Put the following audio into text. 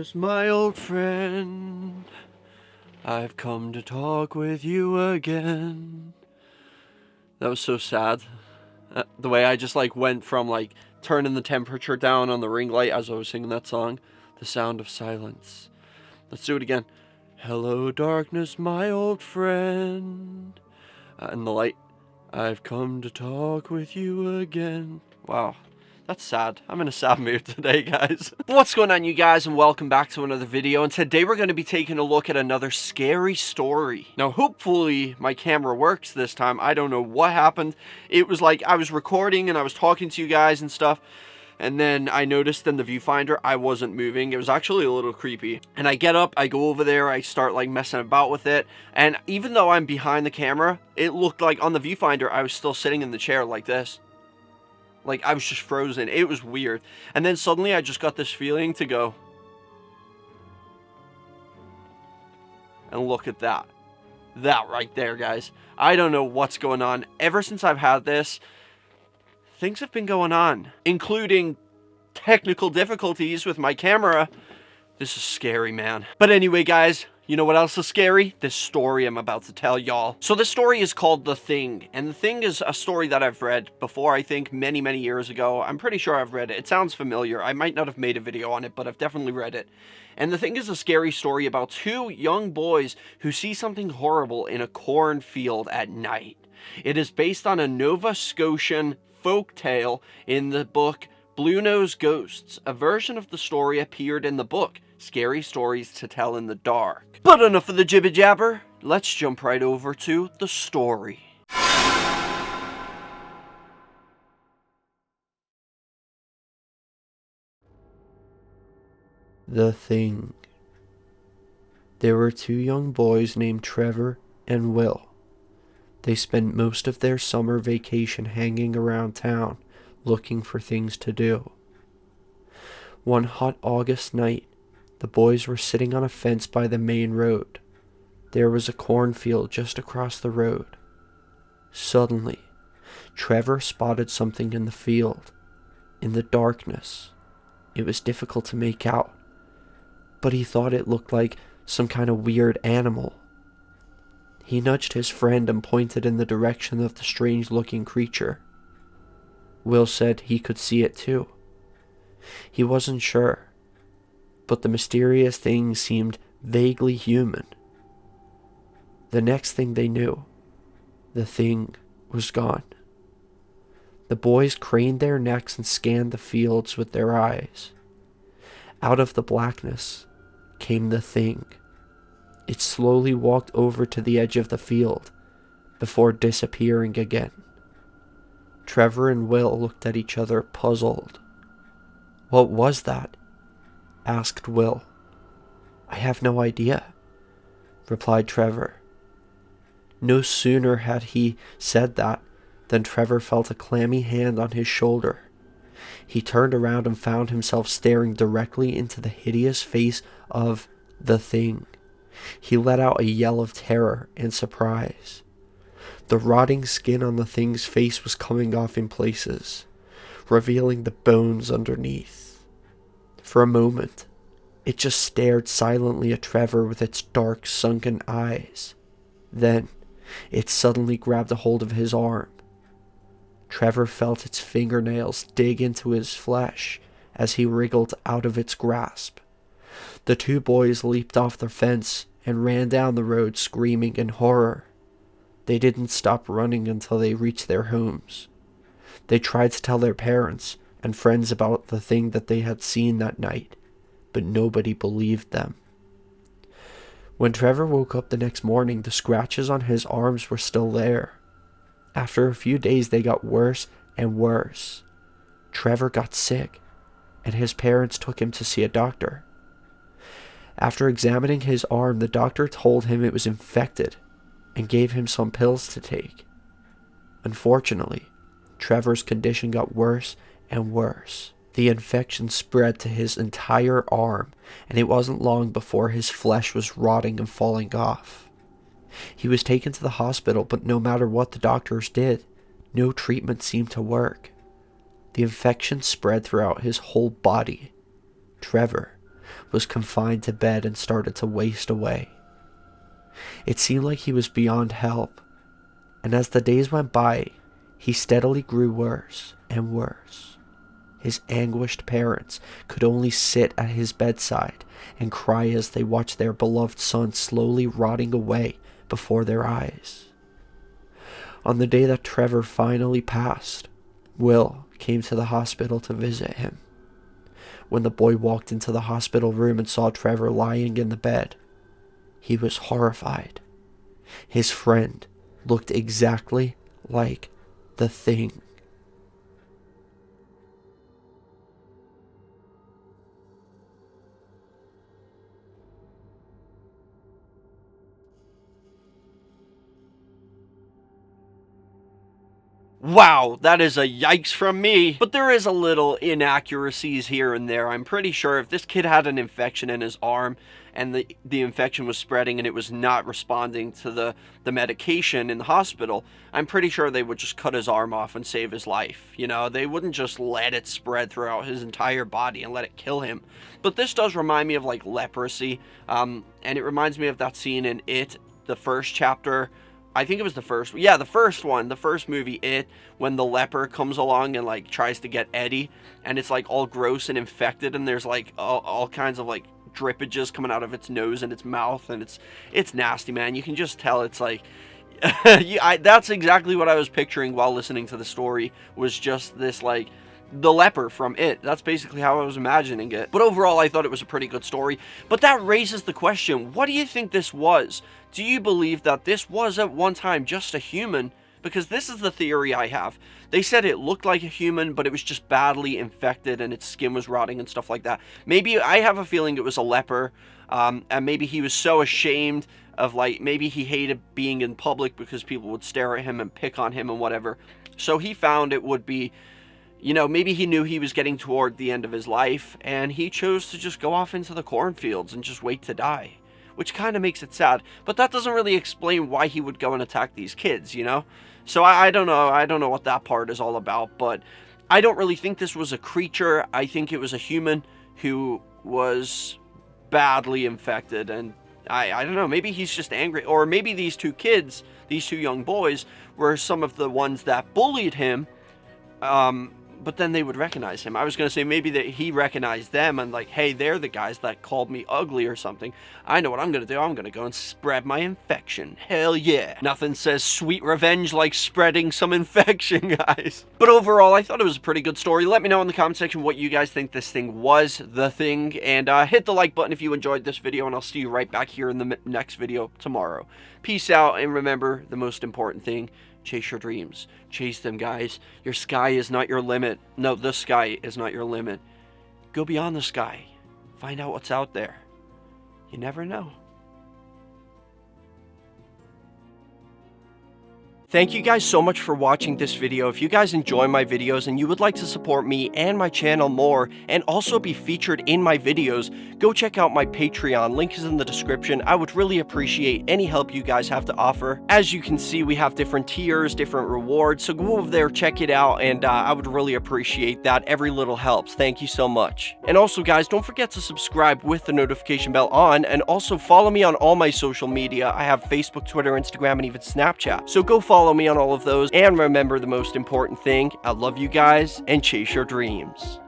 darkness, my old friend. I've come to talk with you again. That was so sad. The way I just went from turning the temperature down on the ring light as I was singing that song. The sound of silence. Let's do it again. Hello, darkness, my old friend. And the light. I've come to talk with you again. Wow. That's sad. I'm in a sad mood today, guys. What's going on, you guys, and welcome back to another video. And today we're going to be taking a look at another scary story. Now, hopefully my camera works this time. I don't know what happened. It was like I was recording and I was talking to you guys and stuff. And then I noticed in the viewfinder I wasn't moving. It was actually a little creepy. And I get up, I go over there, I start messing about with it. And even though I'm behind the camera, it looked like on the viewfinder I was still sitting in the chair like this. I was just frozen. It was weird. And then suddenly I just got this feeling to go. And look at that. That right there, guys. I don't know what's going on. Ever since I've had this, things have been going on. Including technical difficulties with my camera. This is scary, man. But anyway, guys. You know what else is scary? This story I'm about to tell y'all. So this story is called The Thing. And The Thing is a story that I've read before, I think, many, many years ago. I'm pretty sure I've read it. It sounds familiar. I might not have made a video on it, but I've definitely read it. And The Thing is a scary story about two young boys who see something horrible in a cornfield at night. It is based on a Nova Scotian folk tale in the book Blue Nose Ghosts. A version of the story appeared in the book Scary Stories to Tell in the Dark. But enough of the jibber jabber. Let's jump right over to the story. The Thing. There were two young boys named Trevor and Will. They spent most of their summer vacation hanging around town, looking for things to do. One hot August night, the boys were sitting on a fence by the main road. There was a cornfield just across the road. Suddenly, Trevor spotted something in the field. In the darkness, it was difficult to make out, but he thought it looked like some kind of weird animal. He nudged his friend and pointed in the direction of the strange-looking creature. Will said he could see it too. He wasn't sure, but the mysterious thing seemed vaguely human. The next thing they knew, the thing was gone. The boys craned their necks and scanned the fields with their eyes. Out of the blackness came the thing. It slowly walked over to the edge of the field before disappearing again. Trevor and Will looked at each other, puzzled. "What was that?" asked Will. "I have no idea," replied Trevor. No sooner had he said that than Trevor felt a clammy hand on his shoulder. He turned around and found himself staring directly into the hideous face of the Thing. He let out a yell of terror and surprise. The rotting skin on the Thing's face was coming off in places, revealing the bones underneath. For a moment, it just stared silently at Trevor with its dark, sunken eyes. Then, it suddenly grabbed a hold of his arm. Trevor felt its fingernails dig into his flesh as he wriggled out of its grasp. The two boys leaped off the fence and ran down the road screaming in horror. They didn't stop running until they reached their homes. They tried to tell their parents and friends about the thing that they had seen that night, but nobody believed them. When Trevor woke up the next morning, the scratches on his arms were still there. After a few days, they got worse and worse. Trevor got sick, and his parents took him to see a doctor. After examining his arm, the doctor told him it was infected and gave him some pills to take. Unfortunately, Trevor's condition got worse and worse. The infection spread to his entire arm, and it wasn't long before his flesh was rotting and falling off. He was taken to the hospital, but no matter what the doctors did, no treatment seemed to work. The infection spread throughout his whole body. Trevor was confined to bed and started to waste away. It seemed like he was beyond help, and as the days went by, he steadily grew worse and worse. His anguished parents could only sit at his bedside and cry as they watched their beloved son slowly rotting away before their eyes. On the day that Trevor finally passed, Will came to the hospital to visit him. When the boy walked into the hospital room and saw Trevor lying in the bed, he was horrified. His friend looked exactly like the Thing. Wow, that is a yikes from me. But there is a little inaccuracies here and there. I'm pretty sure if this kid had an infection in his arm and the infection was spreading and it was not responding to the medication in the hospital, I'm pretty sure they would just cut his arm off and save his life. You know, they wouldn't just let it spread throughout his entire body and let it kill him. But this does remind me of like leprosy. And it reminds me of that scene in It, the first chapter. I think it was the first one, the first movie, It, when the leper comes along and like tries to get Eddie, and it's like all gross and infected, and there's like all kinds of like drippages coming out of its nose and its mouth, and it's nasty, man. You can just tell it's like that's exactly what I was picturing while listening to the story, was just this like the leper from It. That's basically how I was imagining it. But overall, I thought it was a pretty good story. But that raises the question, what do you think this was? Do you believe that this was at one time just a human? Because this is the theory I have. They said it looked like a human, but it was just badly infected and its skin was rotting and stuff like that. Maybe, I have a feeling it was a leper, and maybe he was so ashamed of, like, maybe he hated being in public because people would stare at him and pick on him and whatever. So he found it would be, you know, maybe he knew he was getting toward the end of his life, and he chose to just go off into the cornfields and just wait to die, which kind of makes it sad. But that doesn't really explain why he would go and attack these kids, you know? So I don't know. I don't know what that part is all about, but I don't really think this was a creature. I think it was a human who was badly infected, and I don't know, maybe he's just angry, or maybe these two kids, these two young boys, were some of the ones that bullied him, but then they would recognize him. I was going to say maybe that he recognized them and like, hey, they're the guys that called me ugly or something. I know what I'm going to do. I'm going to go and spread my infection. Hell yeah. Nothing says sweet revenge like spreading some infection, guys. But overall, I thought it was a pretty good story. Let me know in the comment section what you guys think this thing was, the Thing. And hit the like button if you enjoyed this video, and I'll see you right back here in the next video tomorrow. Peace out, and remember the most important thing: chase your dreams. Chase them, guys. Your sky is not your limit. No, the sky is not your limit. Go beyond the sky. Find out what's out there. You never know. Thank you guys so much for watching this video. If you guys enjoy my videos and you would like to support me and my channel more and also be featured in my videos, go check out my Patreon. Link is in the description. I would really appreciate any help you guys have to offer. As you can see, we have different tiers, different rewards, so go over there, check it out, and I would really appreciate that. Every little helps. Thank you so much. And also, guys, don't forget to subscribe with the notification bell on, and also follow me on all my social media. I have Facebook, Twitter, Instagram, and even Snapchat. So go follow me on all of those, and remember the most important thing: I love you guys, and chase your dreams.